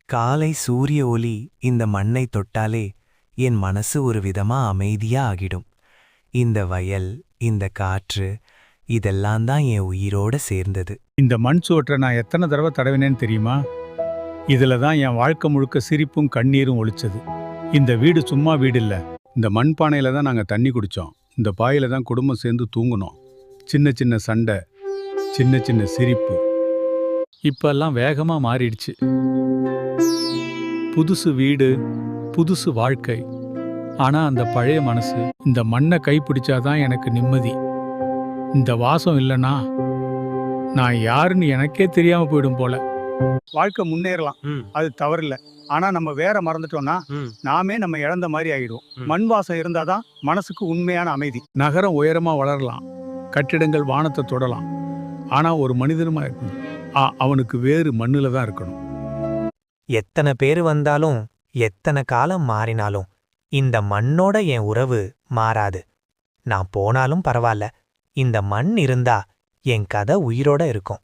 காலை சூரிய ஒளி இந்த மண்ணை தொட்டாலே என் மனசு ஒரு விதமா அமைதியா ஆகிடும். இந்த வயல், இந்த காற்று, இதெல்லாம் தான் என் உயிரோட சேர்ந்தது. இந்த மண் சுவற்றை நான் எத்தனை தடவை தடவினேன்னு தெரியுமா? இதுல தான் என் வாழ்க்கை முழுக்க சிரிப்பும் கண்ணீரும் ஒழிச்சது. இந்த வீடு சும்மா வீடு இல்ல. இந்த மண் பானையில தான் நாங்க தண்ணி குடிச்சோம். இந்த பாயில தான் குடும்பம் சேர்ந்து தூங்குனோம். சின்ன சின்ன சண்டை, சின்ன சின்ன சிரிப்பு. இப்பெல்லாம் வேகமா மாறிடுச்சு. புதுசு வீடு, புதுசு வாழ்க்கை. ஆனா அந்த பழைய மனசு, இந்த மண்ணை கைப்பிடிச்சாதான் எனக்கு நிம்மதி. இந்த வாசம் இல்லைன்னா நான் யாருன்னு எனக்கே தெரியாம போயிடும் போல. வாழ்க்கை முன்னேறலாம், அது தவறில்ல. ஆனா நம்ம வேற மறந்துட்டோம்னா நாமே நம்ம இழந்த மாதிரி ஆயிடும். மண் வாசம் இருந்தாதான் மனசுக்கு உண்மையான அமைதி. நகரம் உயரமா வளரலாம், கட்டிடங்கள் வானத்தை தொடலாம். ஆனா ஒரு மனிதனுமா இருக்கணும். அவனுக்கு வேறு மண்ணுல தான் இருக்கணும். எத்தனை பேரு வந்தாலும் எத்தனை காலம் மாறினாலும் இந்த மண்ணோட என் உறவு மாறாது. நான் போனாலும் பரவாயில்ல, இந்த மண் இருந்தா என் கதை உயிரோட இருக்கும்.